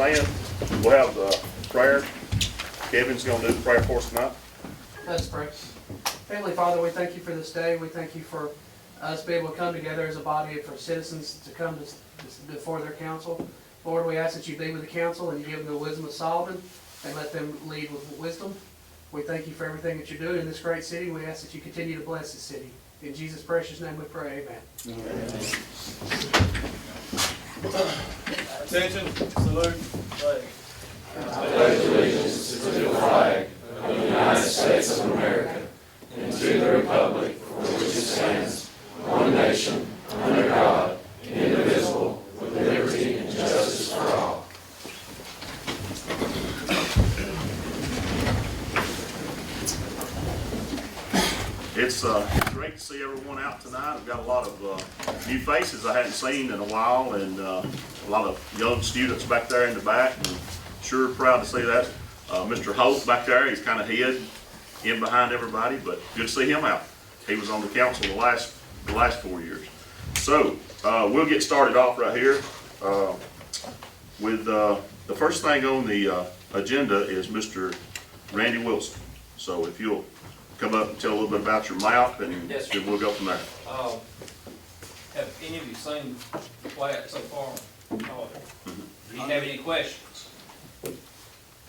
stand. We'll have the prayer. Kevin's going to do the prayer for us tonight. Let's pray. Heavenly Father, we thank you for this day. We thank you for us being able to come together as a body for citizens to come before their council. Lord, we ask that you be with the council and you give them the wisdom of Solomon and let them lead with wisdom. We thank you for everything that you're doing in this great city. We ask that you continue to bless this city. In Jesus' precious name we pray, amen. Attention, salute, flag. I pledge allegiance to the flag of the United States of America and to the republic for which it stands, one nation, under God, indivisible, with liberty and justice for all. It's great to see everyone out tonight. I've got a lot of new faces I hadn't seen in a while, and a lot of young students back there in the back. And sure proud to see that. Mr. Holt back there, he's kind of hid in behind everybody, but good to see him out. He was on the council the last 4 years. So we'll get started off right here with the first thing on the agenda is Mr. Randy Wilson. So if you'll come up and tell a little bit about your map, and Yes, then we'll go from there. Have any of you seen the plat so far? Do you have any questions?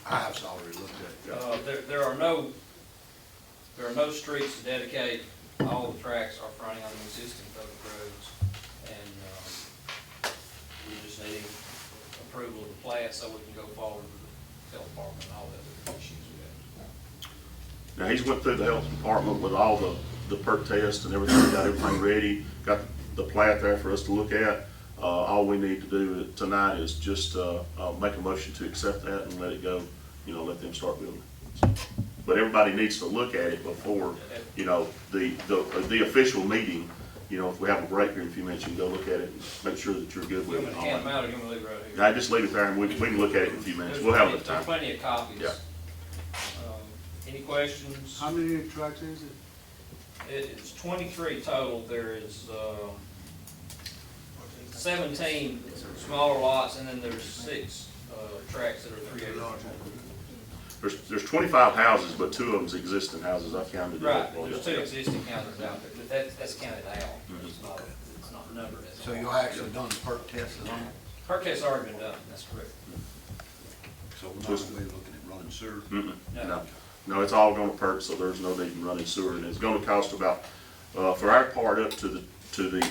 I have already looked at it. There are no streets to dedicate. All the tracks are fronting on the existing public roads, and we're just needing approval of the plat so we can go forward with the health department and all the other issues we have. Now, he's went through the health department with all the perk tests and everything, got everything ready, got the plat there for us to look at. All we need to do tonight is just make a motion to accept that and let it go, let them start building. But everybody needs to look at it before, the official meeting. If we have a break here in a few minutes, you can go look at it and make sure that you're good You with want it. me to hand them out, or you want me to leave it right here? I just leave it there and we can look at it in a few minutes. We'll have enough There's time. plenty of copies. Yeah. Any questions? How many tracks is it? It's 23 total. There is 17 smaller lots, and then there's 6 tracks that are 3 acres. There's 25 houses, but 2 of them's existing houses. I've counted. Right, there's 2 existing houses out there, but that's counted out. It's not numbered as. So you'll actually done the perk tests on it? Perk test's already been done, that's correct. So we're not going to be looking at running sewer? No, it's all gonna perk, so there's no need in running sewer, and it's gonna cost about, for our part up to the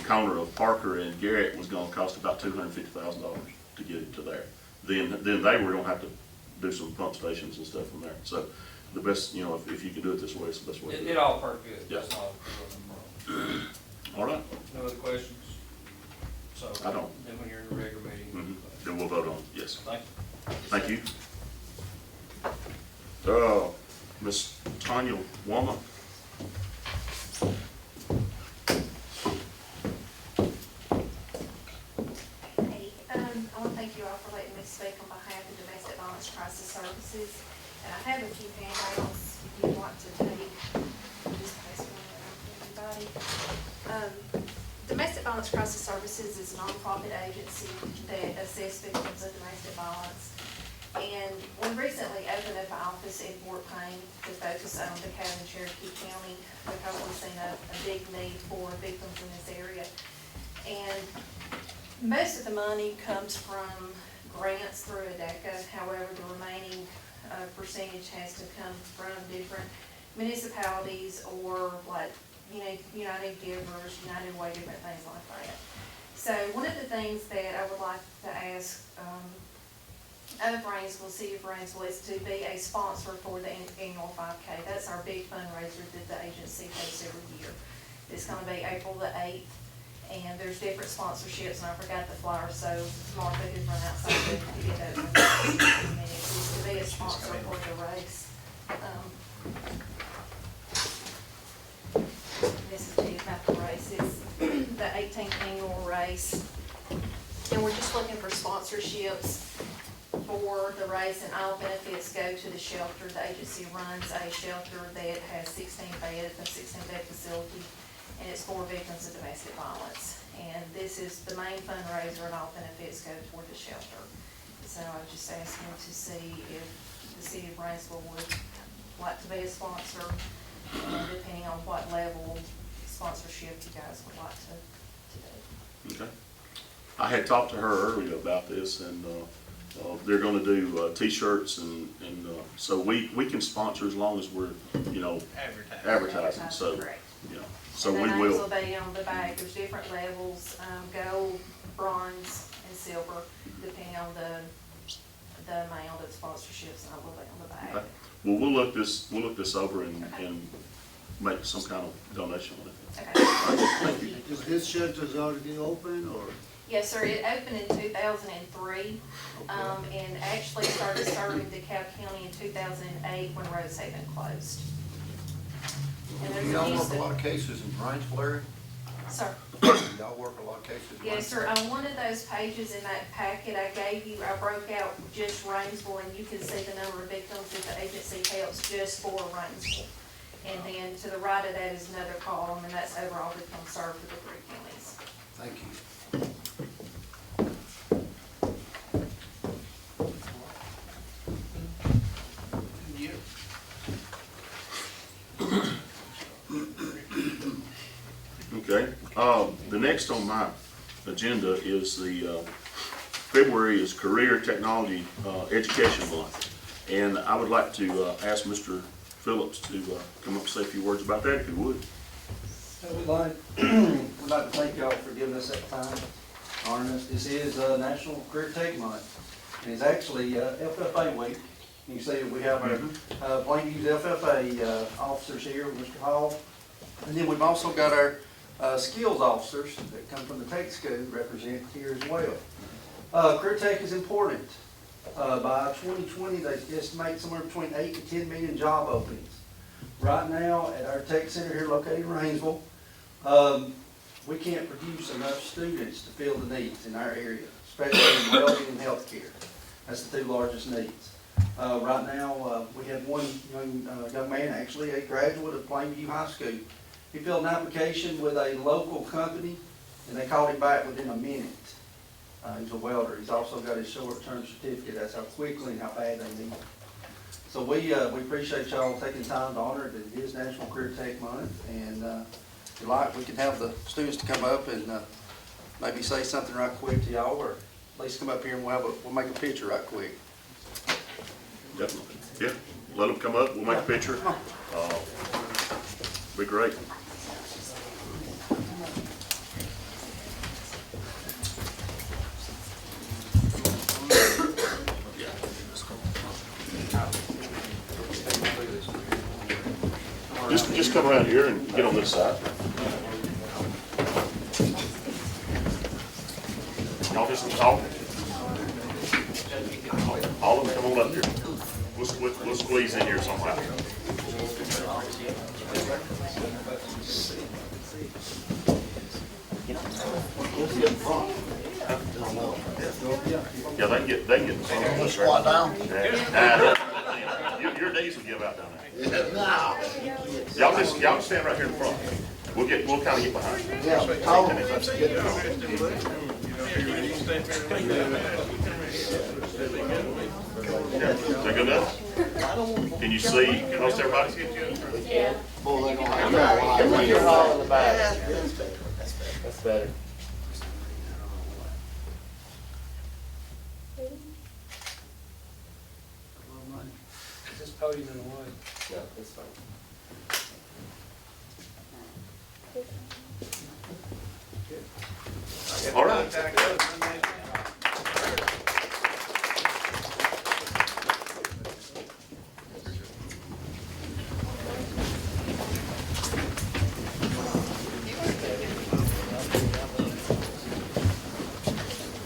corner of Parker and Garrett was gonna cost about $250,000 to get it to there. Then they were gonna have to do some pump stations and stuff from there. So the best, if you can do it this way, it's the best way to do It all perked good. Yeah. That's all. All right. No other questions? So. I don't. Then when you're in the regular meeting. Then we'll vote on it, yes. Thank you. Thank you. Miss Tanya Wama. Hey, I want to thank you all for letting me speak on behalf of Domestic Violence Crisis Services. And I have a few handouts if you want to take. Just pass one around to everybody. Domestic Violence Crisis Services is a nonprofit agency that assists victims of domestic violence. And we recently opened up an office in Fort Payne to focus on DeKalb and Cherokee County because we've seen a big need for victims in this area. And most of the money comes from grants through ADECA. However, the remaining percentage has to come from different municipalities or like, United Givers, United Way, different things like that. So one of the things that I would like to ask of Rainsville, City of Rainsville, is to be a sponsor for the annual 5K. That's our big fundraiser that the agency hosts every year. It's going to be April the 8th, and there's different sponsorships, and I forgot the flyer, so Martha could run outside to get those in a few minutes. It's to be a sponsor for the race. This is to you about the race. It's the 18th annual race, and we're just looking for sponsorships for the race, and all benefits go to the shelter. The agency runs a shelter that has 16 beds, a 16-bed facility, and it's for victims of domestic violence. And this is the main fundraiser, and all benefits go toward the shelter. so I was just asking to see if the city of Rainsville would like to be a sponsor, and depending on what level sponsorship you guys would like to do. Okay. I had talked to her earlier about this, and they're gonna do T-shirts, and so we can sponsor as long as we're, you know, advertising, so, Correct. you know, so we And the names will. will be on the back. There's different levels, gold, bronze, and silver, depending on the amount of sponsorships, and will be on the back. Okay. Well, we'll look this over and make some kind of donation on it. Okay. Is this shelter's already open, or? Yes, sir, it opened in 2003, and actually started serving DeKalb County in 2008 when Rose Haven closed. And there's Y'all a work use a lot of, of cases in Rainsville area? sir, Y'all work a lot of cases in yes, sir, on one of those pages in that packet I gave you, I broke out just Rainsville, and you can see the number of victims that the agency helps just for Rainsville. And then to the right of that is another column, and that's overall victims served for the 3 counties. Thank you. Okay, the next on my agenda is February is Career Technology Education Month. And I would like to ask Mr. Phillips to come up and say a few words about that, if he would. We'd like to thank y'all for giving us that time, honoring us. This is National Career Tech Month, and it's actually FFA week. You can see we have our Plainview's FFA officers here, Mr. Hall. And then we've also got our skills officers that come from the tech school represented here as well. Career tech is important. By 2020, they estimate somewhere between 8 to 10 million job openings. Right now, at our tech center here located in Rainsville, we can't produce enough students to fill the needs in our area, especially in welding and healthcare. That's the 2 largest needs. Right now, we have one young man, actually a graduate of Plainview High School. He filled an application with a local company, and they called him back within a minute. He's a welder. He's also got his short-term certificate. That's how quickly and how bad they need him. So we appreciate y'all taking time to honor it. It is National Career Tech Month, and if you like, we can have the students to come up and maybe say something right quick to y'all, or at least come up here and we'll make a picture right quick. Definitely, yeah. Let them come up, we'll make a picture. Be great. Just come around here and get on this side. Y'all just talk. All of them come on up here. We'll squeeze in here somehow. Yeah, they can get in front of us. Squat down? Your knees will give out down there. No. Y'all stand right here in front. We'll kind of get behind you. Yeah, Yeah, is that good enough? Can you see most everybody's getting you? Yeah. Boy, they're gonna You're all in the back. That's better. This podium in the way. Yeah, that's fine. All right.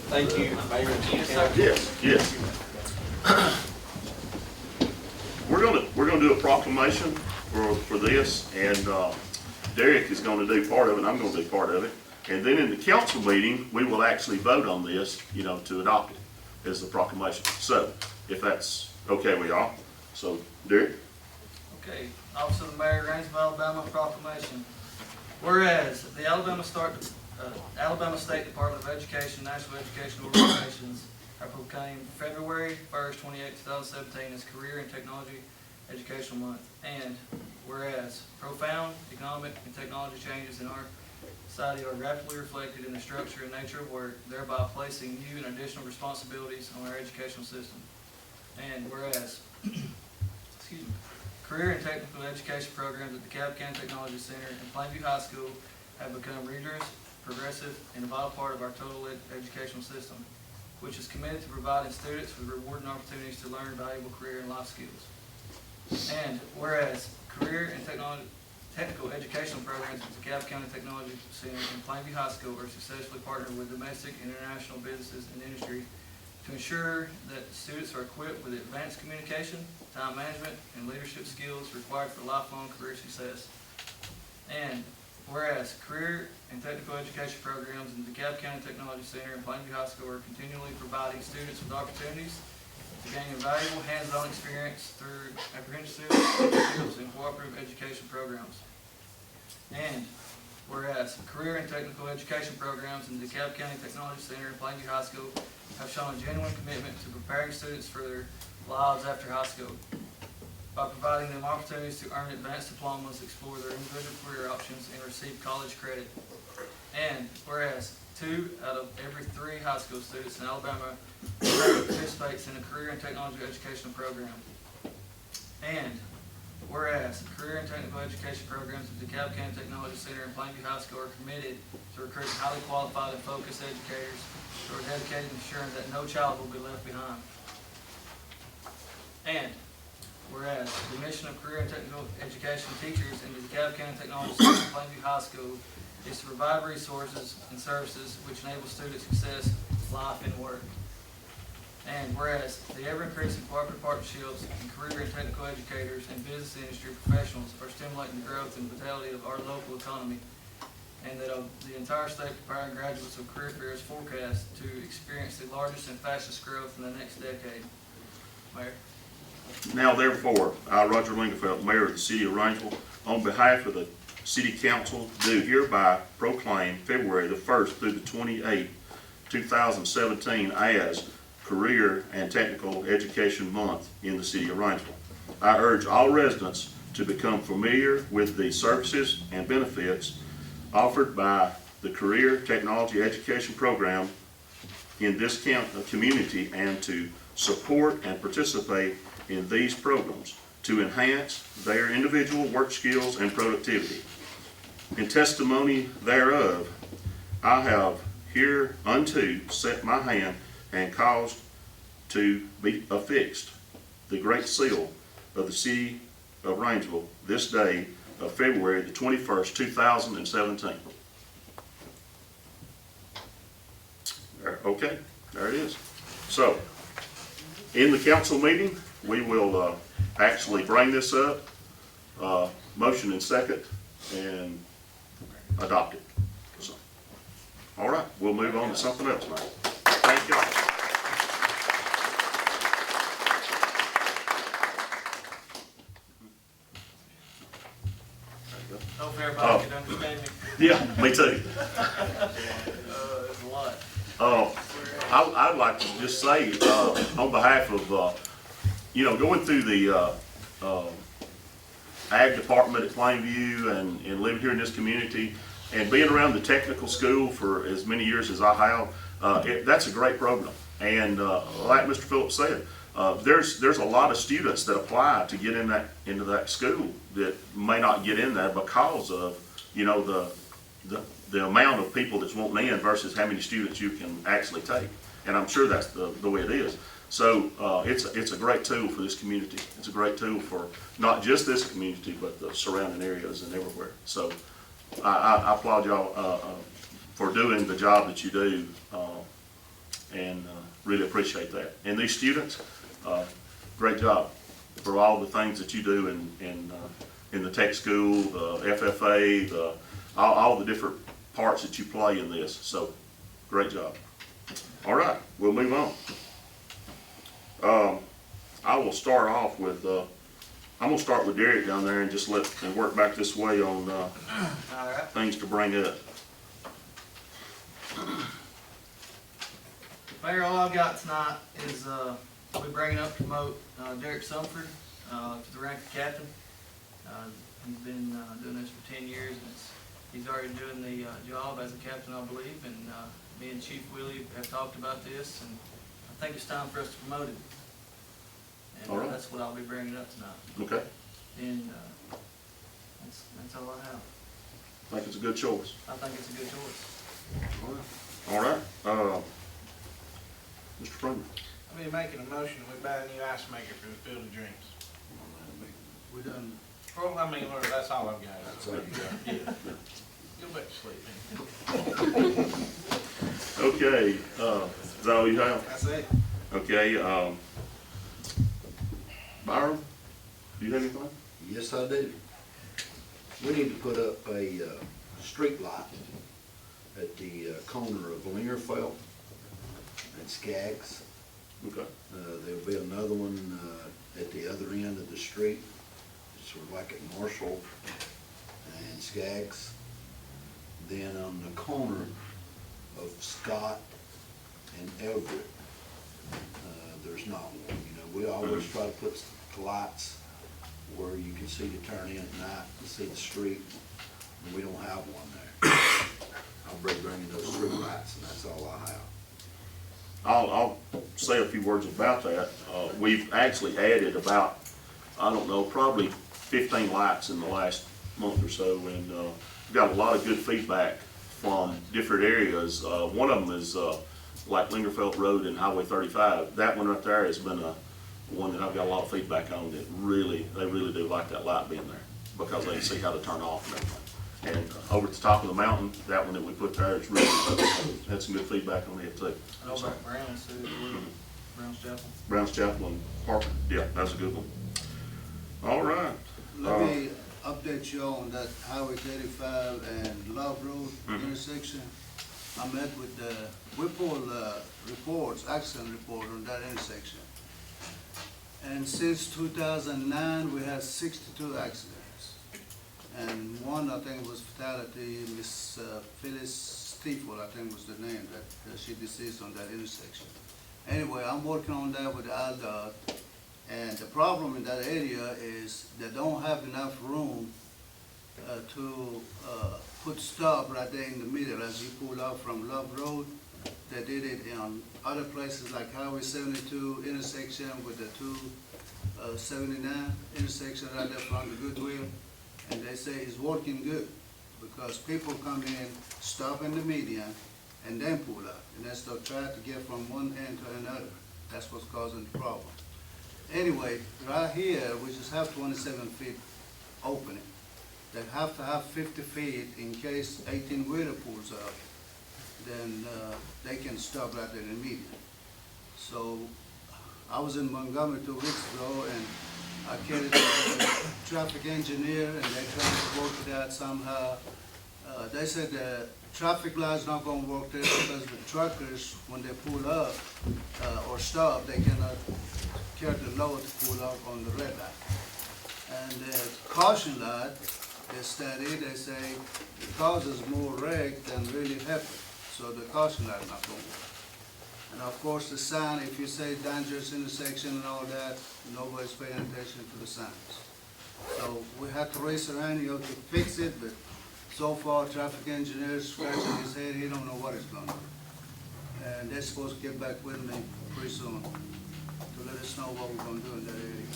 Thank you, Mayor and City Council. Yes. We're gonna do a proclamation for this, and Derek is gonna do part of it, and I'm gonna do part of it. And then in the council meeting, we will actually vote on this, to adopt it as the proclamation. So, if that's okay with y'all. So, Derek? Okay, Office of the Mayor, Rainsville, Alabama proclamation. Whereas the Alabama State Department of Education, National Education Organizations, I proclaim February 1st, 2017 as Career and Technology Educational Month. And whereas profound economic and technology changes in our society are rapidly reflected in the structure and nature of work, thereby placing new and additional responsibilities on our educational system. And whereas excuse me, career and technical education programs at the DeKalb County Technology Center and Plainview High School have become rigorous, progressive, and a vital part of our total educational system, which is committed to providing students with rewarding opportunities to learn valuable career and life skills. And whereas career and technical educational programs at the DeKalb County Technology Center and Plainview High School are successfully partnered with domestic and international businesses and industry to ensure that students are equipped with advanced communication, time management, and leadership skills required for lifelong career success. And whereas career and technical education programs in the DeKalb County Technology Center and Plainview High School are continually providing students with opportunities to gain invaluable hands-on experience through apprehensive skills and cooperative education programs. And whereas career and technical education programs in the DeKalb County Technology Center and Plainview High School have shown a genuine commitment to preparing students for their lives after high school by providing them opportunities to earn advanced diplomas, explore their individual career options, and receive college credit. And whereas 2 out of every 3 high school students in Alabama participates in a career and technology educational program. And whereas career and technical education programs at the DeKalb County Technology Center and Plainview High School are committed to recruiting highly qualified and focused educators who are dedicated to ensuring that no child will be left behind. And whereas the mission of career and technical education teachers in the DeKalb County Technology Center and Plainview High School is to provide resources and services which enable student success, life, and work. And whereas the ever-increasing cooperative partnerships and career and technical educators and business industry professionals are stimulating the growth and vitality of our local economy, and that of the entire state preparing graduates of career fairs forecast to experience the largest and fastest growth in the next decade. Mayor. Now therefore, I, Roger Lingefeld, Mayor of the City of Rainsville, on behalf of the City Council, do hereby proclaim February the 1st through the 28th, 2017 as Career and Technical Education Month in the City of Rainsville. I urge all residents to become familiar with the services and benefits offered by the Career Technology Education Program in this community and to support and participate in these programs to enhance their individual work skills and productivity. In testimony thereof, I have hereunto set my hand and caused to be affixed the great seal of the City of Rainsville this day of February the 21st, 2017. Okay, there it is. So, in the council meeting, we will actually bring this up, motion and second, and adopt it. So, all right, we'll move on to something else now. Thank y'all. Hope everybody can understand me. Yeah, me too. It's a lot. I'd like to just say, on behalf of, going through the ag department at Plainview and living here in this community and being around the technical school for as many years as I have, that's a great program. And like Mr. Phillips said, there's a lot of students that apply to get into that school that may not get in there because of, the amount of people that's wanting in versus how many students you can actually take. And I'm sure that's the way it is. So it's a great tool for this community. It's a great tool for not just this community, but the surrounding areas and everywhere. So I applaud y'all for doing the job that you do, and really appreciate that. And these students, great job for all the things that you do in the tech school, the FFA, all the different parts that you play in this. So great job. All right, we'll move on. I will start off with, I'm gonna start with Derek down there and just work back this way on things to bring up. Mayor, all I've got tonight is, we're bringing up to promote, Derek Sumford, to the rank of captain. He's been, doing this for 10 years, and he's already doing the, job as a captain, I believe, and, me and Chief Willie have talked about this, and I think it's time for us to promote him. And All right. that's what I'll be bringing up tonight. Okay, And, that's all I have. I think it's a good choice. I think it's a good choice. All right, Mr. Freeman. I'll be making a motion, we buy a new ice maker for the Field of Dreams. We done, Well, I mean, that's all I've got. That's all you got. Yeah. Go back to sleep, man. Okay, is that all you have? That's it. Okay, Byron, do you have anything? Yes, I do. We need to put up a street light at the corner of Lingerfeld and Skaggs. Okay, There'll be another one at the other end of the street, sort of like at Marshall and Skaggs. Then on the corner of Scott and Everett, there's not one. You know, we always try to put lights where you can see to turn in at night and see the street, and we don't have one there. I'll be bringing those street lights, and that's all I have. I'll say a few words about that. We've actually added about, I don't know, probably 15 lights in the last month or so, and we've got a lot of good feedback from different areas. One of them is like Lingerfeld Road and Highway 35. That one right there has been one that I've got a lot of feedback on that they really do like that light being there because they see how to turn off and everything. And over at the top of the mountain, that one that we put there is really, had some good feedback on it too. And over at Brown's, too, Brown's Chapel. Brown's Chapel and Parker, yeah, that's a good one. All right. Let me update you on that Highway 35 and Love Road intersection. I met with we pulled reports, accident report on that intersection. And since 2009, we had 62 accidents. And one, I think, was fatality, Miss Phyllis Stiefel, I think was the name, that she deceased on that intersection. Anyway, I'm working on that with ALDOT, and the problem in that area is they don't have enough room to put stop right there in the middle as you pull out from Love Road. They did it on other places like Highway 72 intersection with the 279 intersection right there from the Goodwill. And they say it's working good because people come in, stop in the median, and then pull out. And that's to try to get from one end to another. That's what's causing the problem. Anyway, right here, we just have 27 feet opening. They have to have 50 feet in case 18-wheeler pulls out. Then they can stop right there in the median. So I was in Montgomery 2 weeks ago, and I carried a traffic engineer, and they tried to work it out somehow. They said the traffic light's not gonna work there because the truckers, when they pull up or stop, they cannot carry the load to pull up on the red light. And the caution light, they study, they say it causes more wreck than really happen. So the caution light not gonna work. And of course, the sign, if you say dangerous intersection and all that, nobody's paying attention to the signs. So we had to race around, to fix it, but so far, traffic engineer is scratching his head, he don't know what he's gonna do. And they're supposed to get back with me pretty soon to let us know what we're gonna do in that area.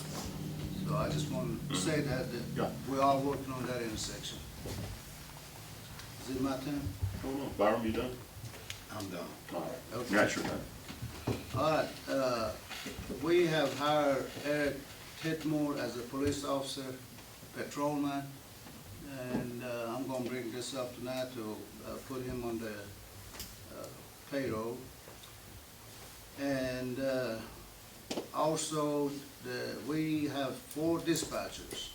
So I just want to say that we are working on that intersection. Is it my turn? Hold on, Byron, you done? I'm done. All right. Okay. Yeah, sure done. All right, we have hired Eric Titmore as a police officer, patrolman, and I'm gonna bring this up tonight to put him on the payroll. And also, we have 4 dispatchers,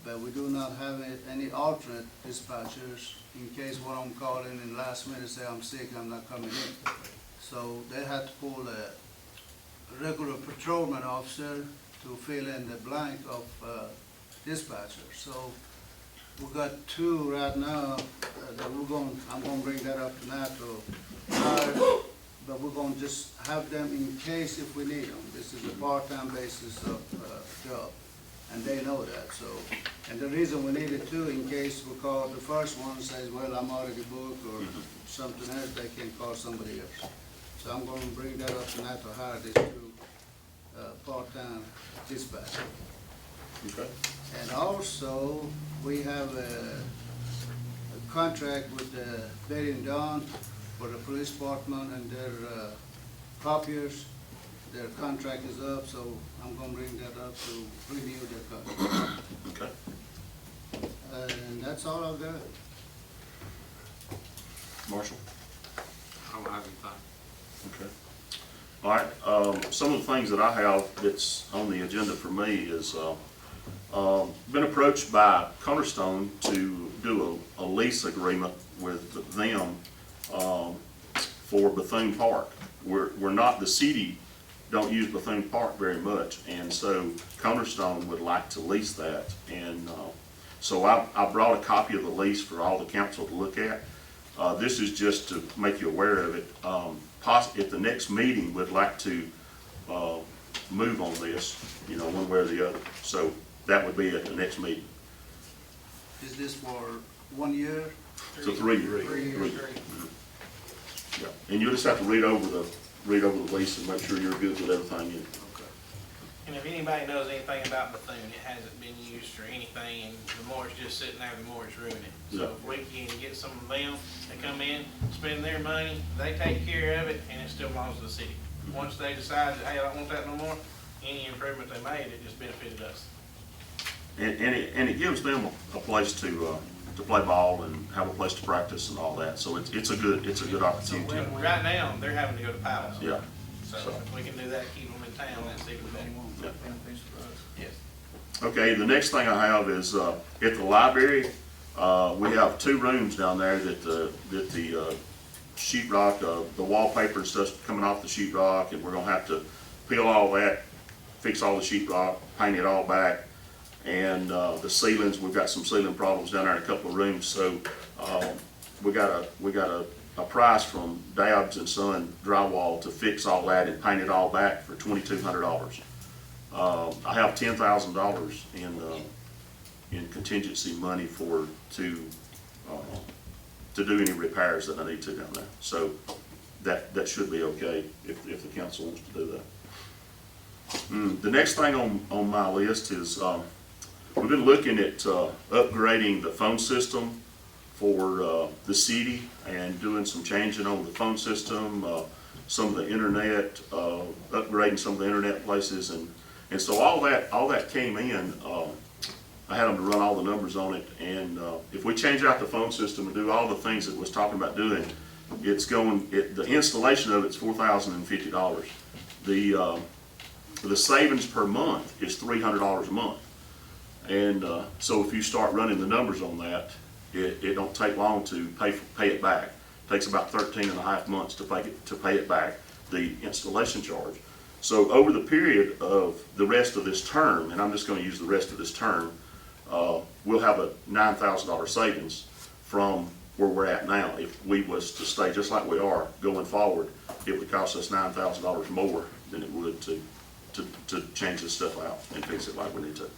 but we do not have any alternate dispatchers in case one of them call in and last minute say, I'm sick, I'm not coming in. So they had to pull a regular patrolman officer to fill in the blank of dispatcher. So we got 2 right now that I'm gonna bring that up tonight to hire but we're gonna just have them in case if we need them. This is a part-time basis of job, and they know that, so. And the reason we need it too, in case we call the first one says, well, I'm already booked, or something else, they can call somebody else. So I'm gonna bring that up tonight to hire these two part-time dispatch. Okay. And also, we have a contract with Betty and Don for the police department and their copiers. Their contract is up, so I'm gonna bring that up to renew their contract. Okay. And that's all I've got. Marshall? I don't have anything. Okay. All right, some of the things that I have that's on the agenda for me is, been approached by Cornerstone to do a lease agreement with them, for Bethune Park. We're not, the city don't use Bethune Park very much, and so Cornerstone would like to lease that. And, so I brought a copy of the lease for all the council to look at. This is just to make you aware of it. At the next meeting, we'd like to move on this, you know, one way or the other. So that would be at the next meeting. Is this for 1 year? It's a 3-year. 3 years. Yeah, and you'll just have to read over the lease and make sure you're good with everything in it. And if anybody knows anything about Bethune, it hasn't been used for anything, and the more it's just sitting there, the more it's ruining it. So if we can get some of them to come in, spend their money, they take care of it, and it still belongs to the city. Once they decide that, hey, I don't want that no more, any improvement they made, it just benefited us. And it gives them a place to play ball and have a place to practice and all that. So it's a good opportunity. Right now, they're having to go to Palace. Yeah. So if we can do that, keep them in town, that's even better. Yeah. Yes. Okay, the next thing I have is, at the library, we have 2 rooms down there that the sheetrock, the wallpaper and stuff's coming off the sheetrock, and we're gonna have to peel all that, fix all the sheetrock, paint it all back. And, the ceilings, we've got some ceiling problems down there in a couple of rooms, so, we got a price from Dabbs and Son Drywall to fix all that and paint it all back for $2,200. I have $10,000 in contingency money to do any repairs that I need to down there. So that should be okay if the council wants to do that. The next thing on my list is, we've been looking at upgrading the phone system for the city and doing some changing on the phone system, some of the internet, upgrading some of the internet places, and so all that came in. I had them to run all the numbers on it, and if we change out the phone system and do all the things that was talking about doing, the installation of it's $4,050. The savings per month is $300 a month, and so if you start running the numbers on that, it don't take long to pay it back. It takes about 13 and a half months to pay it back, the installation charge. So over the period of the rest of this term, and I'm just going to use the rest of this term, we'll have a $9,000 savings from where we're at now. If we was to stay just like we are going forward, it would cost us $9,000 more than it would to change this stuff out and fix it like we need to.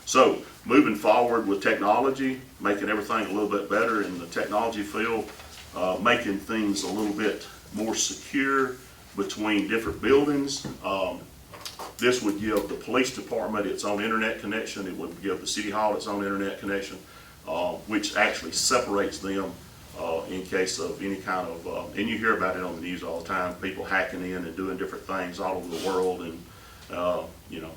So moving forward with technology, making everything a little bit better in the technology field, making things a little bit more secure between different buildings. This would give the police department its own internet connection. It would give the city hall its own internet connection, which actually separates them in case of any kind of, and you hear about it on the news all the time, people hacking in and doing different things all over the world, and you know.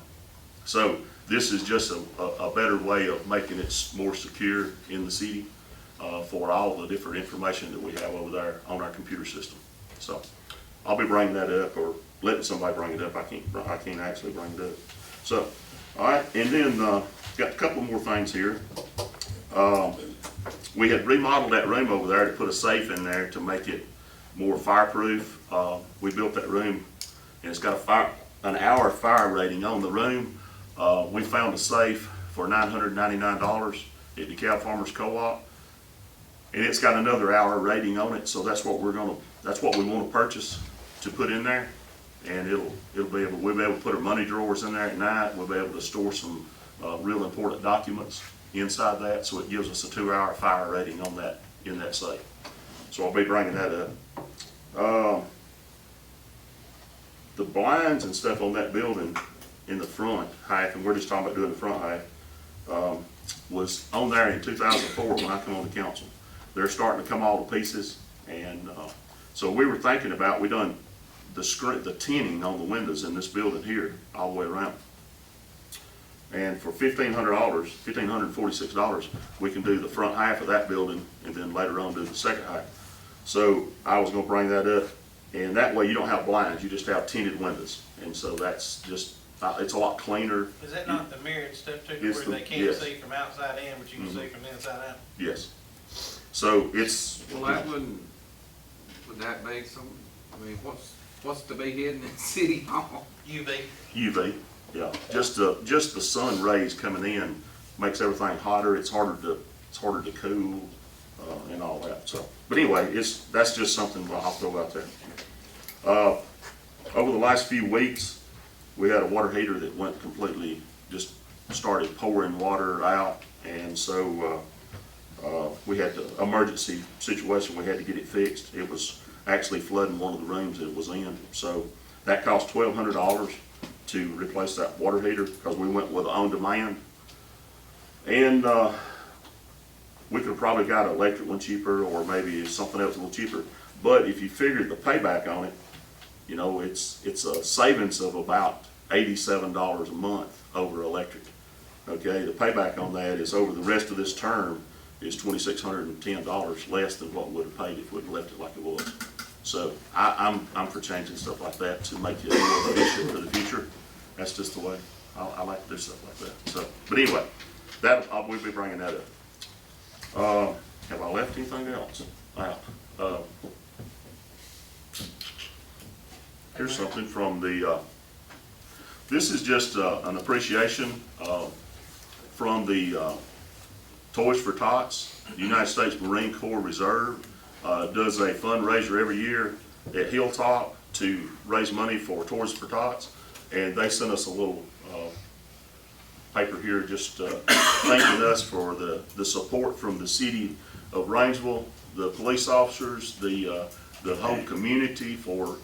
So this is just a better way of making it more secure in the city for all the different information that we have over there on our computer system. So I'll be bringing that up, or letting somebody bring it up. I can't actually bring it up. So, all right, and then got a couple more things here. We had remodeled that room over there to put a safe in there to make it more fireproof. We built that room, and it's got an hour fire rating on the room. We found a safe for $999 at DeKalb Farmers Co-op, and it's got another hour rating on it. So that's what we want to purchase. to put in there, and we'll be able to put our money drawers in there at night. We'll be able to store some real important documents inside that, so it gives us a 2-hour fire rating on that, in that safe. So I'll be bringing that up. The blinds and stuff on that building in the front half, and we're just talking about doing the front half, was on there in 2004 when I come on the council. They're starting to come all to pieces, and so we were thinking about, we done the tinting on the windows in this building here all the way around. And for $1,546, we can do the front half of that building and then later on do the second half. So I was gonna bring that up, and that way you don't have blinds, you just have tinted windows. And so that's just, it's a lot cleaner. Is that not the mirrored stuff too, It's where the- they can't yes. see from outside in, but you can see from the inside out? Yes. So it's. Well, that would that be some, I mean, what's to be hidden in City Hall? UV, yeah. Just the sun rays coming in makes everything hotter. It's harder to cool and all that. So, but anyway, that's just something I'll throw out there. Over the last few weeks, we had a water heater that went completely, just started pouring water out, and so we had the emergency situation. We had to get it fixed. It was actually flooding one of the rooms that it was in. So that cost $1,200 to replace that water heater because we went with on demand. And we could have probably got an electric one cheaper or maybe something else a little cheaper. But if you figured the payback on it, you know, it's a savings of about $87 a month over electric. Okay, the payback on that is over the rest of this term is $2,610 less than what we would have paid if we'd left it like it was. So I'm for changing stuff like that to make it more efficient for the future. That's just the way I like to do stuff like that. So, but anyway, we'll be bringing that up. Have I left anything else out? Here's something from the. This is just an appreciation from the Toys for Tots. The United States Marine Corps Reserve does a fundraiser every year at Hilltop to raise money for Toys for Tots, and they sent us a little paper here just thanking us for the support from the city of Rainsville, the police officers, the whole community for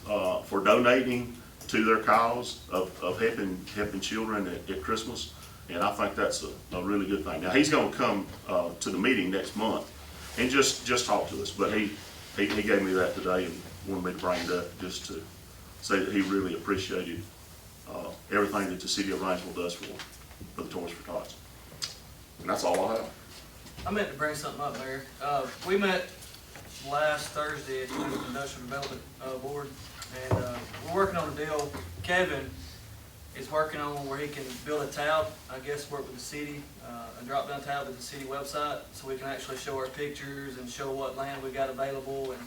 donating to their cause of helping children at Christmas. And I think that's a really good thing. Now, he's gonna come to the meeting next month and just talk to us, but he gave me that today and wanted me to bring it up just to say that he really appreciated everything that the city of Rainsville does for the Toys for Tots. And that's all I have. I meant to bring something up, Mayor. We met last Thursday at the Industrial Development Board, and we're working on a deal. Kevin is working on where he can build a tab, I guess work with the city, a drop-down tab at the city website, so we can actually show our pictures and show what land we got available, and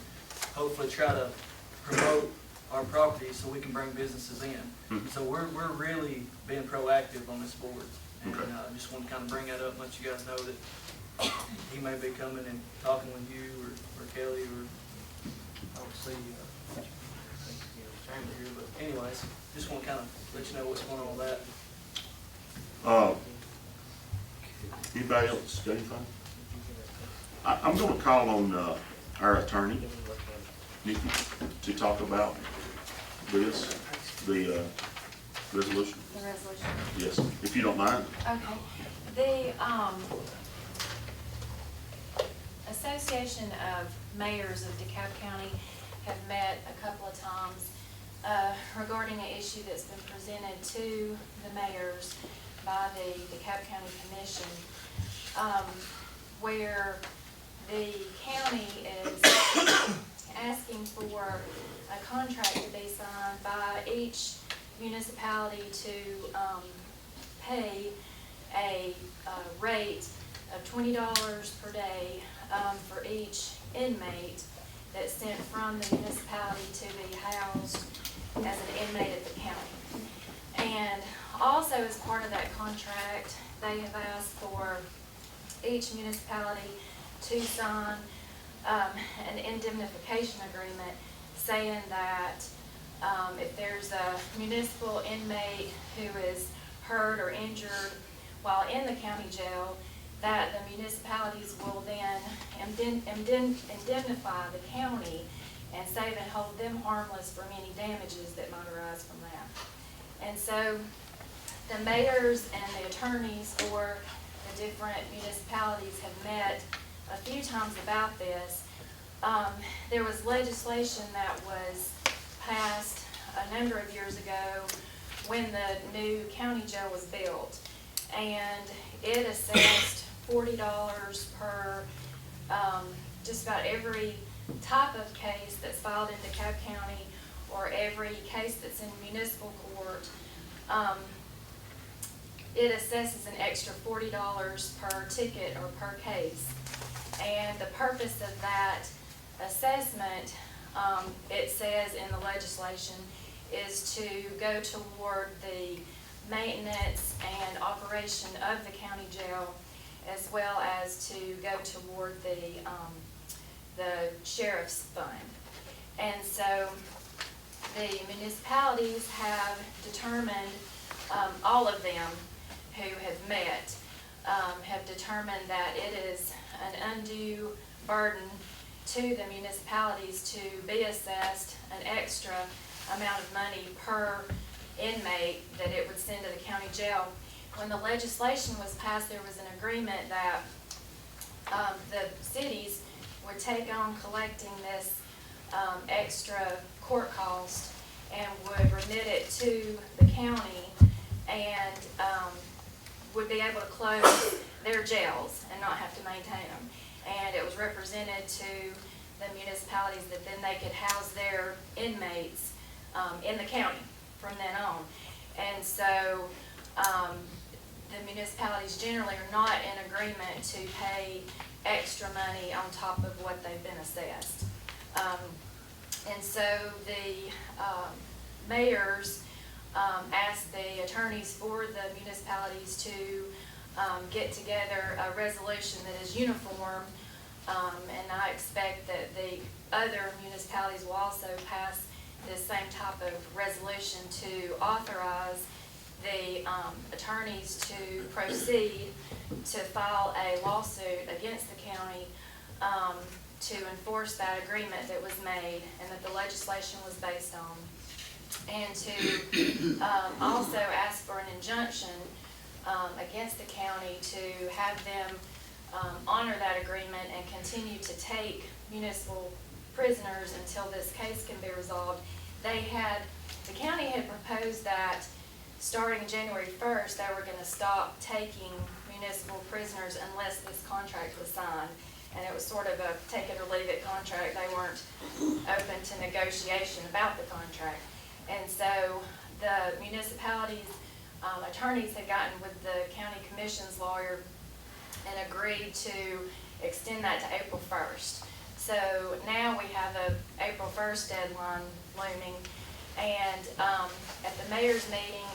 hopefully try to promote our property so we can bring businesses in. Mm-hmm. So we're really being proactive on this board, and Okay. just want to kind of bring that up and let you guys know that he may be coming and talking with you or Kelly or I'll see Chamber here, but anyways, just want to kind of let you know what's going on with that. Anybody else got anything? I'm gonna call on our attorney, Nikki, to talk about this, the resolution. The resolution. Yes, if you don't mind. Okay. The Association of Mayors of DeKalb County have met a couple of times regarding an issue that's been presented to the mayors by the DeKalb County Commission, where the county is asking for a contract to be signed by each municipality to pay a rate of $20 per day for each inmate that's sent from the municipality to be housed as an inmate at the county. And also as part of that contract, they have asked for each municipality to sign an indemnification agreement saying that if there's a municipal inmate who is hurt or injured while in the county jail, that the municipalities will then indemnify the county and save and hold them harmless from any damages that might arise from that. And so the mayors and the attorneys for the different municipalities have met a few times about this. There was legislation that was passed a number of years ago when the new county jail was built, and it assessed $40 per just about every type of case that's filed in DeKalb County or every case that's in municipal court. It assesses an extra $40 per ticket or per case. And the purpose of that assessment, it says in the legislation, is to go toward the maintenance and operation of the county jail, as well as to go toward the sheriff's fund. And so the municipalities have determined, all of them who have met, have determined that it is an undue burden to the municipalities to be assessed an extra amount of money per inmate that it would send to the county jail. When the legislation was passed, there was an agreement that the cities would take on collecting this extra court cost and would remit it to the county and would be able to close their jails and not have to maintain them. And it was represented to the municipalities that then they could house their inmates in the county from then on. And so the municipalities generally are not in agreement to pay extra money on top of what they've been assessed. And so the mayors asked the attorneys for the municipalities to get together a resolution that is uniform, and I expect that the other municipalities will also pass this same type of resolution to authorize the attorneys to proceed to file a lawsuit against the county to enforce that agreement that was made and that the legislation was based on, and to also ask for an injunction against the county to have them honor that agreement and continue to take municipal prisoners until this case can be resolved. The county had proposed that starting January 1st, they were going to stop taking municipal prisoners unless this contract was signed. And it was sort of a take it or leave it contract. They weren't open to negotiation about the contract. And so the municipalities' attorneys had gotten with the county commission's lawyer and agreed to extend that to April 1st. So now we have a April 1st deadline looming. And at the mayor's meeting,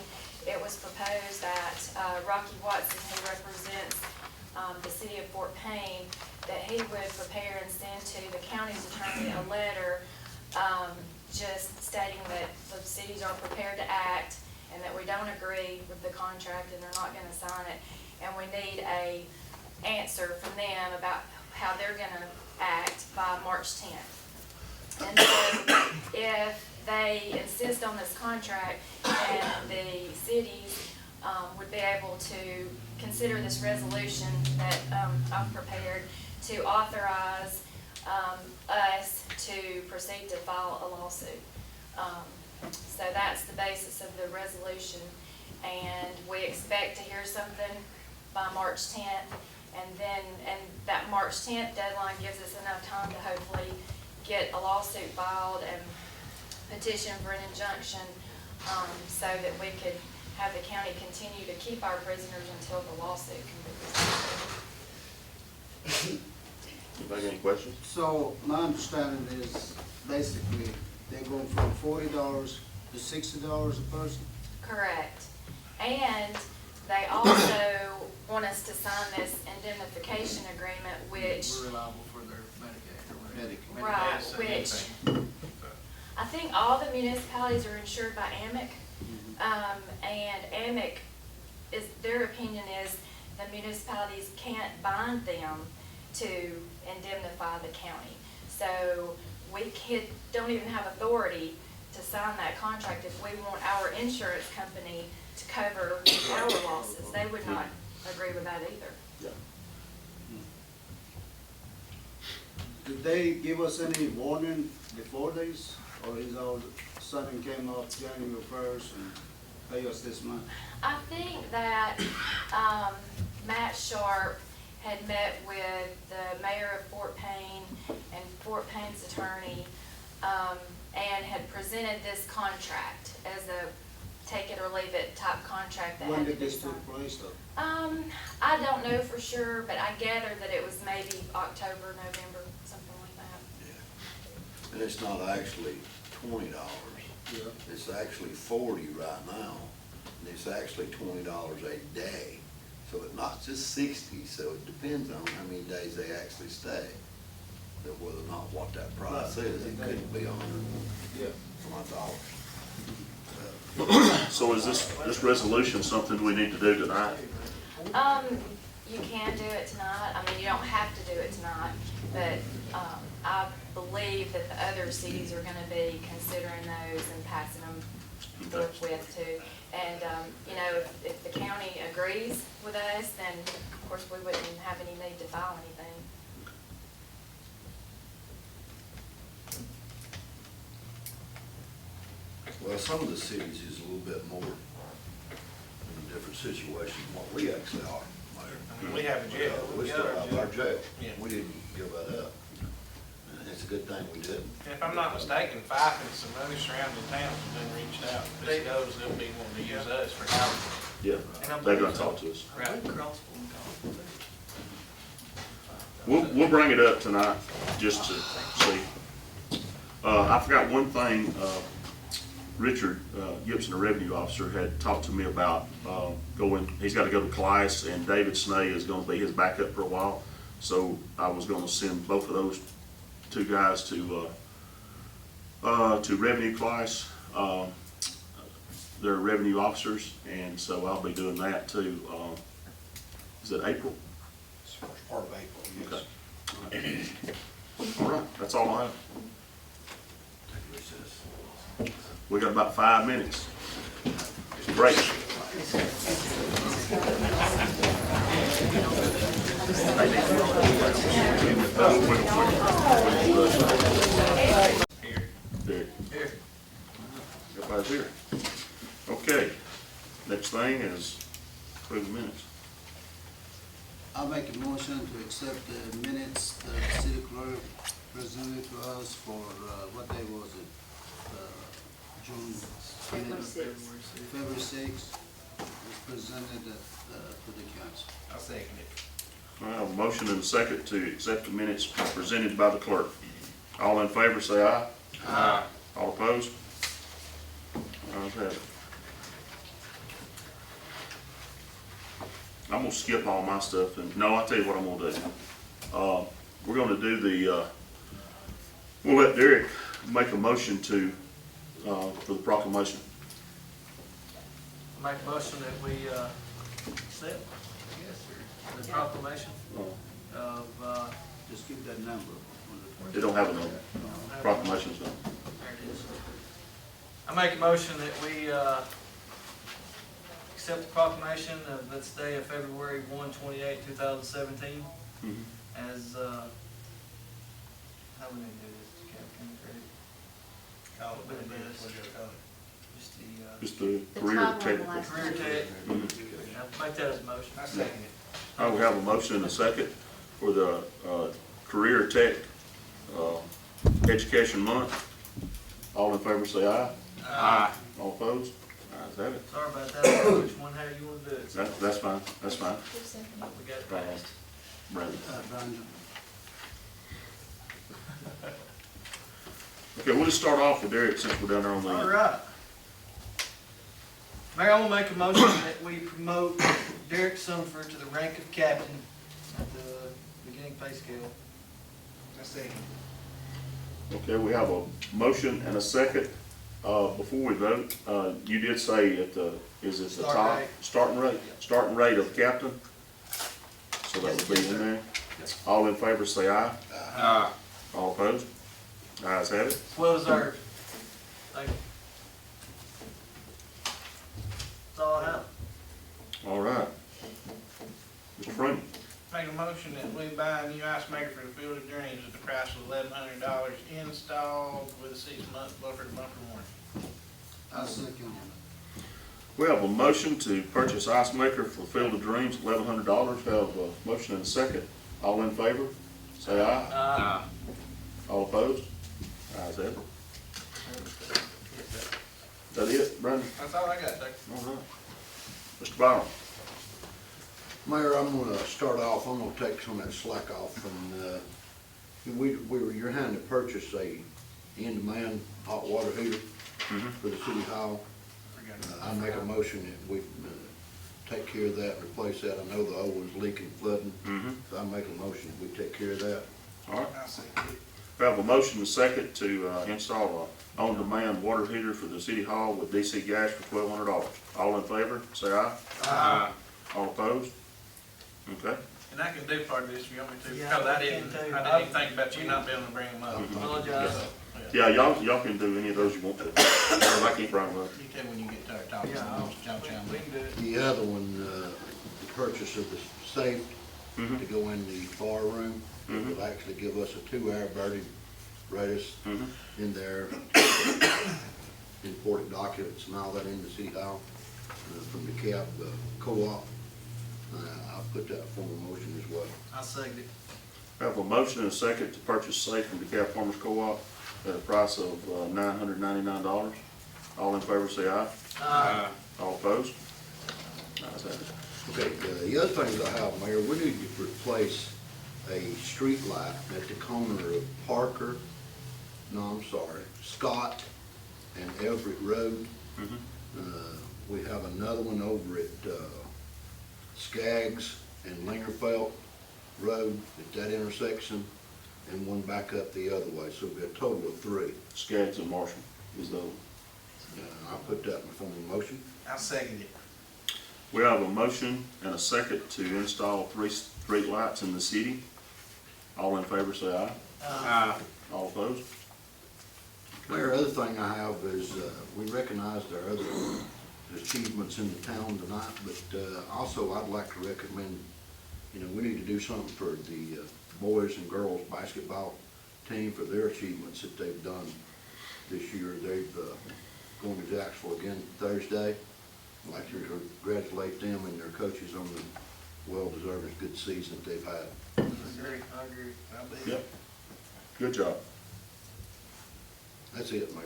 it was proposed that Rocky Watson, who represents the City of Fort Payne, that he would prepare and send to the county's attorney a letter just stating that the cities are prepared to act and that we don't agree with the contract and they're not going to sign it. And we need a answer from them about how they're going to act by March 10th. And so if they insist on this contract, and the cities would be able to consider this resolution that I've prepared to authorize us to proceed to file a lawsuit. So that's the basis of the resolution, and we expect to hear something by March 10th, and that March 10th deadline gives us enough time to hopefully get a lawsuit filed and petition for an injunction so that we could have the county continue to keep our prisoners until the lawsuit can be resolved. Anybody got any questions? So my understanding is basically they're going from $40 to $60 a person? Correct. And they also want us to sign this indemnification agreement, which, We're reliable for their Medicaid or whatever. Medicaid. right, Yes, which, anything. I think all the municipalities are insured by AMIC. And AMIC is, their opinion is the municipalities can't bind them to indemnify the county. So we don't even have authority to sign that contract if we want our insurance company to cover our losses. They would not agree with that either. Did they give us any warning before this, or is all sudden came up January 1st and pay us this month? I think that Matt Sharp had met with the mayor of Fort Payne and Fort Payne's attorney and had presented this contract as a take it or leave it type contract that When had to did be this signed. take place though? I don't know for sure, but I gathered that it was maybe October, November, something like that. Yeah. And it's not actually $20. Yeah. It's actually 40 right now, and it's actually $20 a day. So it's not just 60, so it depends on how many days they actually stay. That whether or not what that price is, it could be $100 dollars. So is this resolution something we need to do tonight? You can do it tonight. I mean, you don't have to do it tonight, but I believe that the other cities are gonna be considering those and passing them forthwith too. And, you know, if the county agrees with us, then of course we wouldn't have any need to file anything. Well, some of the cities is a little bit more in a different situation than what we actually are, Mayor. We have a jail. We still have our jail. Yeah. We didn't give that up. And it's a good thing we didn't. And if I'm not mistaken, Fife and some other surrounding towns have been reached out. If this goes, they'll be wanting to use us for housing. Yeah, they're gonna talk to us. Right. We'll bring it up tonight, just to see. I forgot one thing, Richard Gibson, the revenue officer, had talked to me about he's gotta go to class, and David Snay is gonna be his backup for a while. So I was gonna send both of those two guys to revenue class. They're revenue officers, and so I'll be doing that too. Is it April? It's first part of April, Okay. All right, that's all I have. We got about 5 minutes. Great. There. Here. Everybody's here. Okay, next thing is approve the minutes. I make a motion to accept the minutes that the city clerk presented to us for, what day was it? June. February 6th, was presented to the council. I'll second it. I have a motion and a second to accept the minutes presented by the clerk. All in favor, say aye. Aye. All opposed? Ayes have it. I'm gonna skip all my stuff, and, no, I'll tell you what I'm gonna do. We're gonna do we'll let Derek make a motion for the proclamation. Make a motion that we accept, I guess, or the proclamation of, Just give that number. They don't have a number. Proclamation's done. there it is. I make a motion that we accept the proclamation of this day of February 1/28, 2017 as, how we need to do this, DeKalb County credit? Call it What what it it is. is, what you'll call it. Just Just the, the The career top one, the technical. last career tech, Mhm. I'll make that as a motion. I second it. I will have a motion and a second for the career tech education month. All in favor, say aye. Aye. All opposed? Ayes have it. Sorry about that, I don't know which one, how you wanna do it. That's fine, that's fine. We got it passed. Brandon. Brandon. Okay, we'll just start off with Derek since we're down there on All the, right. Mayor, I'm gonna make a motion that we promote Derek Sumford to the rank of captain at the beginning pay scale. I second it. Okay, we have a motion and a second. Before we vote, you did say at the, is it the Start top? rate. Starting rate of captain? So that would be in there. All in favor, say aye. All opposed? Ayes have it. Well deserved. Thank you. That's all I have. All right. Mr. Freeman, Make a motion that we buy a new ice maker for the field of dreams at the price of $1,100 installed with a 6-month buffer to bumper warranty. I second. we have a motion to purchase ice maker for Field of Dreams, $1,100. We have a motion and a second. All in favor, say aye. All opposed? Ayes have it. That it, Brandon? That's all I got, Doug. All right. Mr. Byron? Mayor, I'm gonna start off, I'm gonna take some of that slack off from, you're having to purchase a in-demand hot water heater for the city hall. I make a motion that we take care of that, replace that. I know the old one's leaking, flooding. So I make a motion that we take care of that. All right. I'll say it. We have a motion and a second to install a on-demand water heater for the city hall with DC gas for $1,200. All in favor, say aye. All opposed? Okay. And I can do part of this if you want me to, Yeah, because I I didn't can too. even think about you not being able to bring them up. Apologize. Yeah, y'all can do any of those you want to. I can't bring them up. You tell me when you get tired talking, Yeah, I'll jump in. we can do it. The other one, the purchase of the safe to go in the bar room, it will actually give us a 2-hour birding radius in there, important documents and all that in the city hall from the DeKalb Co-op. I'll put that form of motion as well. I second it. We have a motion and a second to purchase safe from DeKalb Farmers Co-op at a price of $999. All in favor, say aye. All opposed? Ayes have it. Okay, the other things I have, Mayor, we need to replace a street light at the corner of Scott and Everett Road. We have another one over at Skaggs and Lingerfelt Road at that intersection, and one back up the other way, so it'll be a total of 3. Skaggs and Marshall is the, I'll put that in the form of motion. I'll second it. we have a motion and a second to install 3 street lights in the city. All in favor, say aye. All opposed? Mayor, other thing I have is, we recognized our other achievements in the town tonight, but also I'd like to recommend, we need to do something for the boys and girls basketball team for their achievements that they've done this year. They've going to Jacksonville again Thursday. I'd like to congratulate them and their coaches on the well-deserved good season that they've had. I agree. I believe Yep. Good job. That's it, Mayor.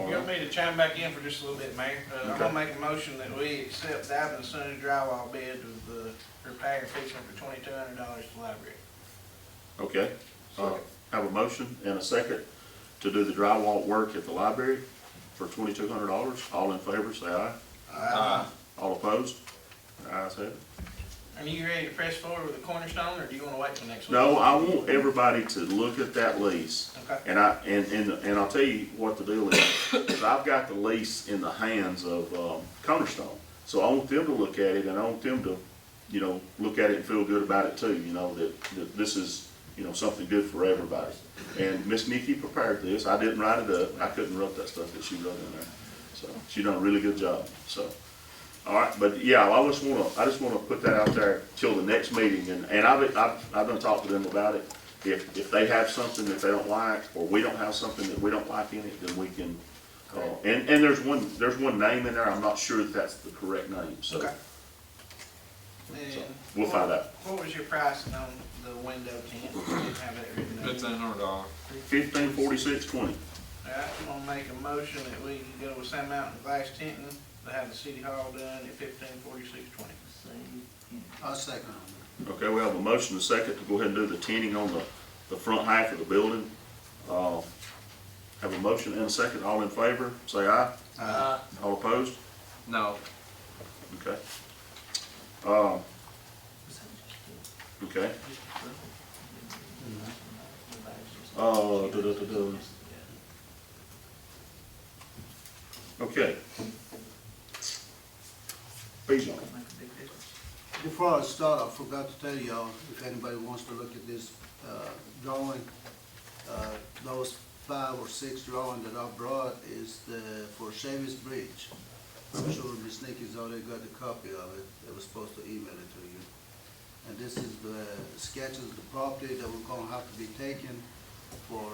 You want me to chime back in for just a little bit, Mayor? I'm gonna make a motion that we accept Diamond and Sonny drywall bid of the repair and fixing for $2,200 to the library. Okay. Have a motion and a second to do the drywall work at the library for $2,200. All in favor, say aye. All opposed? Ayes have it. Are you ready to press forward with the cornerstone, or do you wanna wait till next week? No, I want everybody to look at that lease. Okay. And I'll tell you what the deal is I've got the lease in the hands of Cornerstone. So I want them to look at it, and I want them to, look at it and feel good about it too, that this is, something good for everybody. And Miss Nikki prepared this. I didn't write it up. I couldn't write that stuff that she wrote in there. So she done a really good job, so. All right, but yeah, I just wanna put that out there till the next meeting, and I've done talked to them about it. If they have something that they don't like, or we don't have something that we don't like in it, then we can, and there's one name in there, I'm not sure that that's the correct name, so. Okay. So, And we'll find out. What was your pricing on the window tint? You didn't have that written down. $1,500. $1546.20. All right, I'm gonna make a motion that we go with Sand Mountain Glass Tinting to have the city hall done at $1546.20. I second. Okay, we have a motion and a second to go ahead and do the tinting on the front half of the building. Have a motion and a second, all in favor, say aye. All opposed? No. Okay. Okay. Okay. Please, John. Make a big difference. Before I start, I forgot to tell y'all, if anybody wants to look at this drawing, those 5 or 6 drawings that I brought is for Chevy's Bridge. I'm sure Ms. Nikki's already got a copy of it. They were supposed to email it to you. And this is the sketches of the property that we're gonna have to be taken for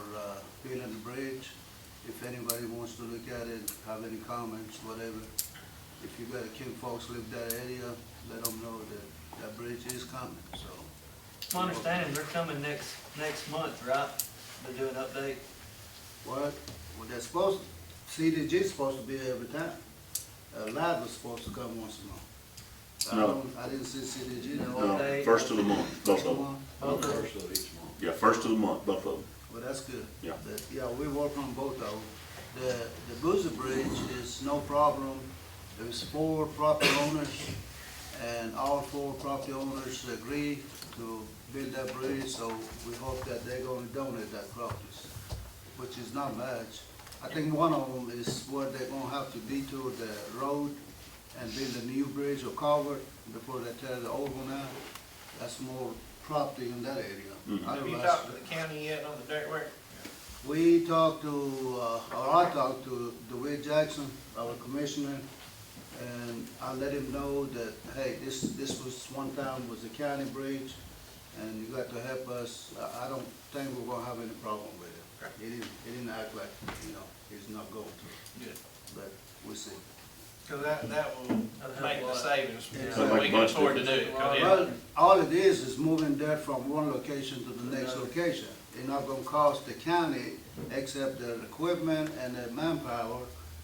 building the bridge. If anybody wants to look at it, have any comments, whatever. If you got kin folks live that area, let them know that that bridge is coming, so. My understanding, they're coming next month, right? To do an update. What, they're supposed, CDG's supposed to be every time. Lad was supposed to come once a month. No. I didn't see CDG. No, first of the month, both of them. First of each month. Yeah, first of the month, both of them. Well, that's good. Yeah. But, yeah, we work on both of them. The Boozer Bridge is no problem. There's 4 property owners, and all 4 property owners agree to build that bridge, so we hope that they're gonna donate that property, which is not much. I think one of them is where they're gonna have to detour the road and build a new bridge or culvert before they tear the old one out. That's more property in that area. Have you talked to the county yet on the dirt work? We talked to, or I talked to DeWitt Jackson, our commissioner, and I let him know that, hey, this was one time was a county bridge, and you got to help us. I don't think we're gonna have any problem with it. He didn't act like, he's not going to. Good. But we'll see. Cause that will make the savings, Yeah. so we can afford to do it. 'Cause it- Well, all it is moving dirt from one location to the next location. It's not gonna cost the county, except the equipment and the manpower,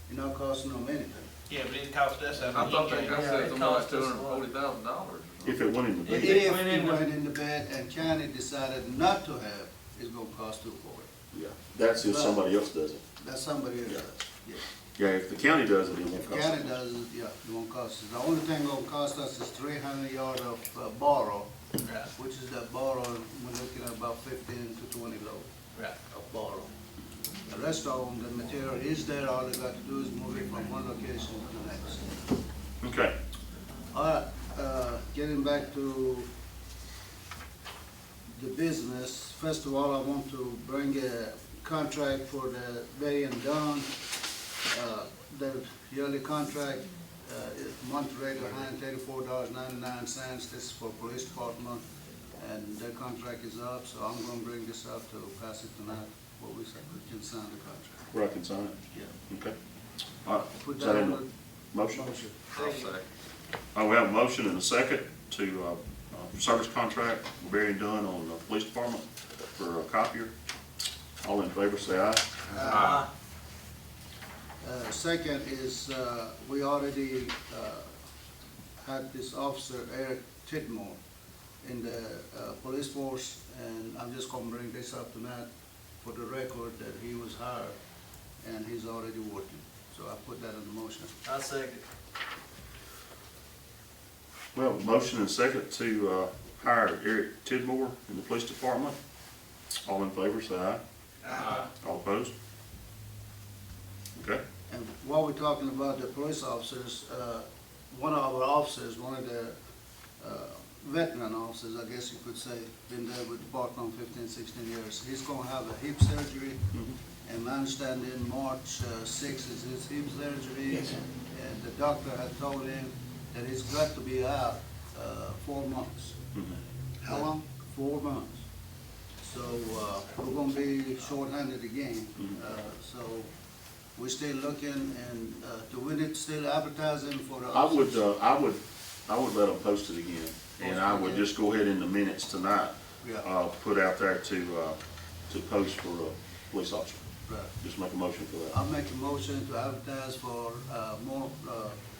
it's not costing them anything. Yeah, but it cost us, I thought they got Yeah, said it something like cost us a lot. $240,000. If it went in the If bid. it went in the- went in the bed and county decided not to have, it's gonna cost $240. Yeah, that's if somebody else does it. That's somebody else Yeah. does, yeah. Yeah, if the county does it, it won't If cost county us. does it, yeah, it won't cost us. The only thing gonna cost us is 300 yards of borrow, Right, which is that borrow, we're looking at about 15 to 20 load right. of borrow. The rest of them, the material is there, all they got to do is move it from one location to the next. Okay, All right, getting back to the business, first of all, I want to bring a contract for the Bay and Dunn. The yearly contract is month rate of $134.99. This is for police department, and their contract is up, so I'm gonna bring this up to pass it tonight, what we can sign the contract. where I can sign it? Yeah. Okay. All right, Put is that that in on the motion? the motion. I'll say. All right, we have a motion and a second to, service contract, Berry and Dunn on the police department for a copier. All in favor, say aye. Second is, we already had this officer, Eric Tidmore, in the police force, and I'm just gonna bring this up tonight for the record that he was hired, and he's already working. So I put that in the motion. I second. We have a motion and a second to, hire Eric Tidmore in the police department. All in favor, say aye. All opposed? Okay, And while we're talking about the police officers, one of our officers, one of the veteran officers, I guess you could say, been there with the department 15, 16 years. He's gonna have a hip surgery, and my understanding March 6th is his hip surgery. And the doctor had told him that he's got to be out 4 months. How long? 4 months. So we're gonna be short-handed again. So we're still looking, and do we need to still advertising for the I officers? would let them post it again, and I would just go ahead in the minutes tonight, Yeah, put out there to post for a police officer. right. Just make a motion for that. I'll make a motion to advertise for more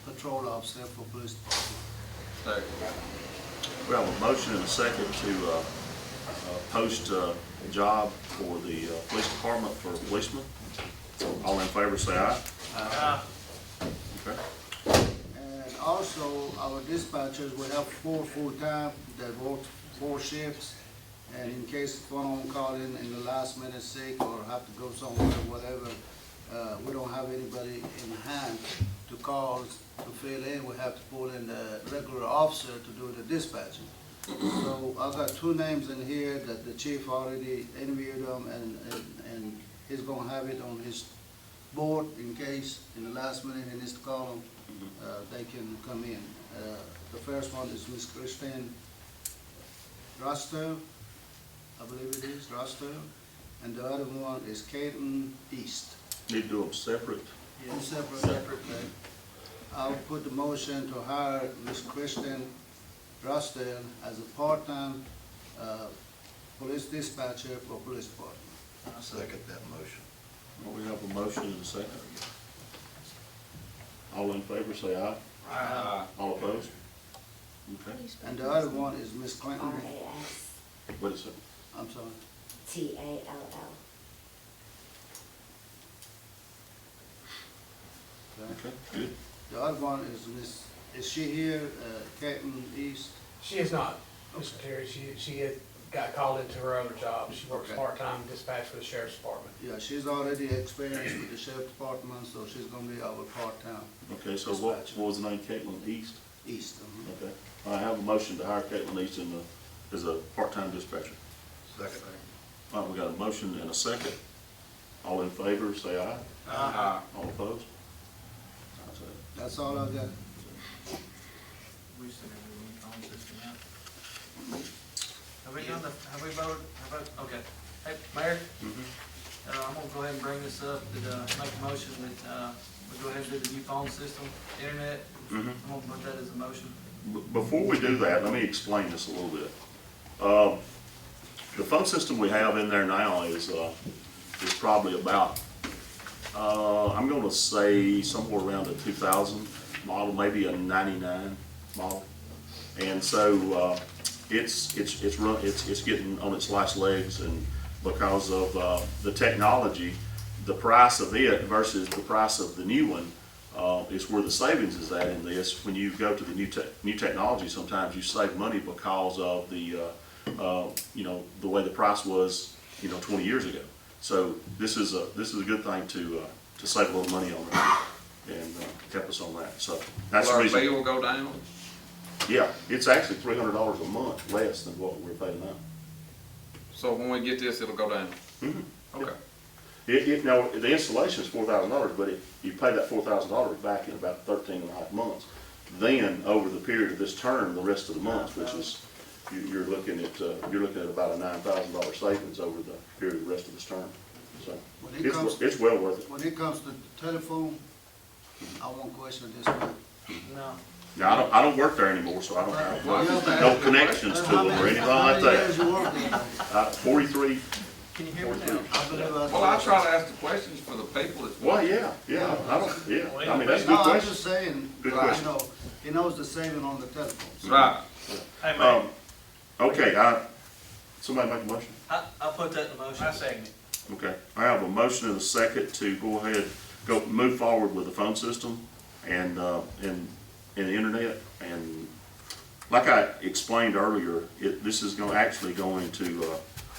patrol officer for police department. Second. We have a motion and a second to post a job for the police department for a policeman. All in favor, say aye. Okay. And also, our dispatchers, we have 4 full-time that work 4 shifts, And in case one of them call in the last minute sick or have to go somewhere or whatever, we don't have anybody in hand to call to fill in. We have to pull in the regular officer to do the dispatching. So I've got 2 names in here that the chief already interviewed them, and he's gonna have it on his board in case in the last minute he needs to call them, they can come in. The first one is Miss Christine Roster, I believe it is, Roster, and the other one is Caden East. Need to do them separate. Two separate, okay. I'll put the motion to hire Miss Kristen Roster as a part-time, police dispatcher for police department. I'll second that motion. Well, we have a motion and a second. All in favor, say aye. Aye. All opposed? Okay. And the other one is Miss Clinton, R-A-S-T-A-L-L. What is it? I'm sorry, Okay, good. the other one is she here, Caden East? She is not, Mr. Terry, she had got called into her other job, she works Okay. part-time dispatch for the sheriff's department. Yeah, she's already experienced with the sheriff department, so she's gonna be our part-time Okay, so what was the name, Caitlin East? East. Okay. I have a motion to hire Caitlin East as a part-time dispatcher. Second. All right, we got a motion and a second. All in favor, say aye. Aye. All opposed? Ayes have it. That's all I got. We still have the phone system out. Have we done have we voted, okay. Hey, Mayor, I'm gonna go ahead and bring this up, that, make a motion that, we go ahead and do the new phone system, internet. I'm gonna put that as a motion. Before we do that, let me explain this a little bit. The phone system we have in there now is probably about, I'm gonna say somewhere around a 2000 model, maybe a 99 model. And so, it's getting on its last legs, and because of, the technology, the price of it versus the price of the new one, is where the savings is at in this. When you go to the new technology, sometimes you save money because of the, the way the price was, 20 years ago. So this is a good thing to save a little money on that and help us on that. So that's Will the our reason. bill go down? Yeah, it's actually $300 a month less than what we're paying now. So when we get this, it'll go down? Okay. Now, the installation is $4,000, but you pay that $4,000 back in about 13 and a half months. Then, over the period of this term, the rest of the months, which is, you're looking at about a $9,000 savings over the period of the rest of this term. So, it's well worth it. When it comes to telephone, I won't question this one. No. Now, I don't work there anymore, so I don't have Well, I just no asked you a connections to them or anything like years that. you worked there? 43. Can you hear me now? I believe Well, I try to ask the questions for the people that's. Well, yeah, I mean, that's a good No, I'm question. just saying, Good I question. know, he knows the saving on the telephone. Right. Hey, man, Okay, somebody make a motion? I'll put that in the motion. I second it. Okay, I have a motion and a second to go ahead, move forward with the phone system and the internet. And like I explained earlier, this is actually going to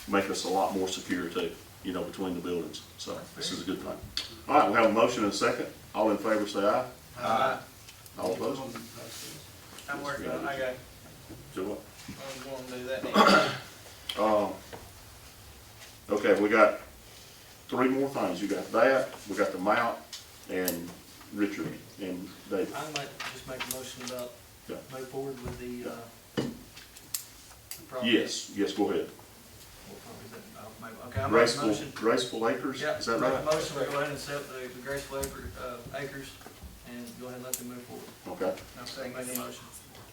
make us a lot more secure too, between the buildings. So this is a good thing. All right, we have a motion and a second. All in favor, say aye. Aye. All opposed? I'm working on it, I got, Do what? I'm going to do that now. Okay, we got 3 more things. You got that, we got the mount, and Richard and David. I might just make a motion about Yeah. move forward with the project. Yes, go ahead. Okay, I'll make a motion. Graceful Acres, Yeah, is that make a right? motion, we go ahead and accept the Graceful Acres, and go ahead and let them move forward. Okay. I'll second Make a it. motion.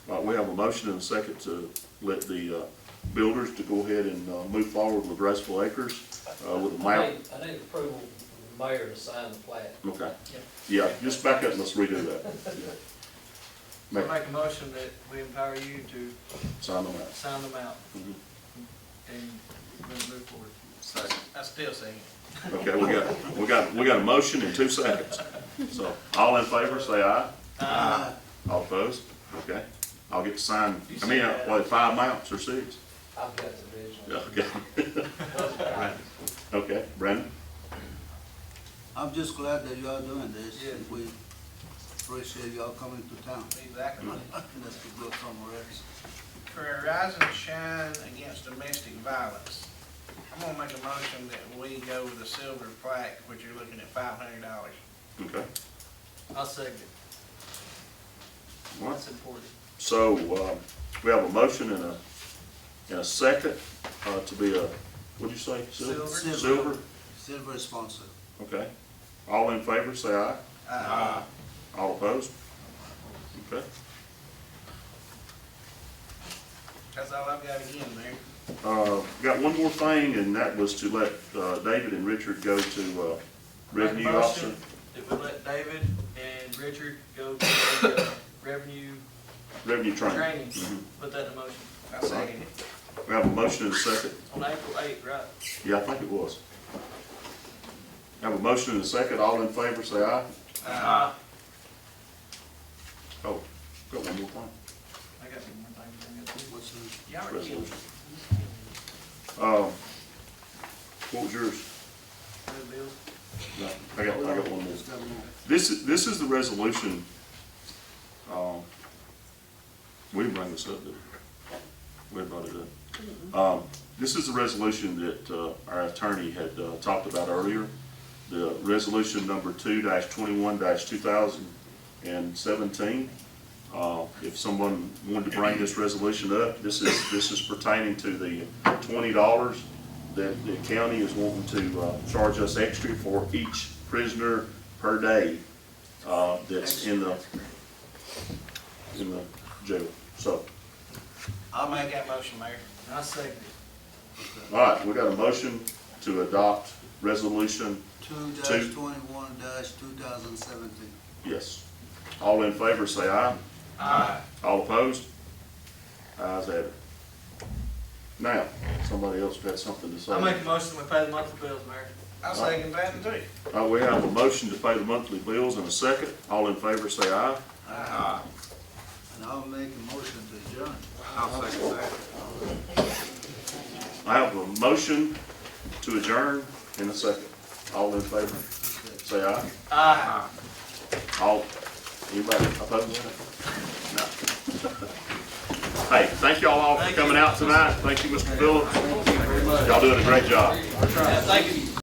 All right, we have a motion and a second to let the builders to go ahead and move forward with Graceful Acres with the mount. I need approval from the mayor to sign the plat. Okay. Yeah, just back up and let's redo that. So I make a motion that we empower you to Sign them out. sign them out Mhm. and move forward. Second. I still second it. Okay, we got a motion in 2 seconds. So, all in favor, say aye. Aye. All opposed? Okay. I'll get to sign, 5 mounts or 6? I've got the original. Okay. Okay, Brandon? I'm just glad that you are doing this. Yeah. We appreciate y'all coming to town. Exactly. Let's go somewhere else. For Rise and Shine Against Domestic Violence, I'm gonna make a motion that we go with the silver plaque, which you're looking at $500. Okay. I'll second it. All right. That's important. So, we have a motion and a second, to be a, what'd you say? Silver. Silver? Silver sponsor. Okay. All in favor, say aye. All opposed? Okay. That's all I've got again, Mayor. Got one more thing, and that was to let, David and Richard go to, revenue Make a motion officer. If we let David and Richard go to the Revenue training. training, Mhm. put that in motion. I second it. We have a motion and a second. On April 8th, right? Yeah, I think it was. Have a motion and a second. All in favor, say aye. Oh, got one more thing. I got one more thing to bring up too. What's the? Y'all are killing me. Resolution. What was yours? Good bills. No, I got one more. Just got more. This is the resolution, we didn't bring this up, did we? We brought it up. This is the resolution that, our attorney had, talked about earlier. The resolution number 2-21-2017. If someone wanted to bring this resolution up, this is pertaining to the $20 that the county is wanting to, charge us extra for each prisoner per day, that's in the jail. So, I'll make that motion, Mayor. I second it. all right, we got a motion to adopt resolution, 2-21-2017. yes. All in favor, say aye. Aye. All opposed? Ayes have it. Now, somebody else got something to say. I make a motion we pay the monthly bills, Mayor. I'll second that too. We have a motion to pay the monthly bills and a second. All in favor, say aye. And I'll make a motion to adjourn. I'll second that. I have a motion to adjourn in a second. All in favor, say aye. Aye. All, anybody opposed? No. Hey, thank y'all all for coming out tonight. Thank you, Mr. Phillips. Thank you very much. Y'all doing a great job. Thank you.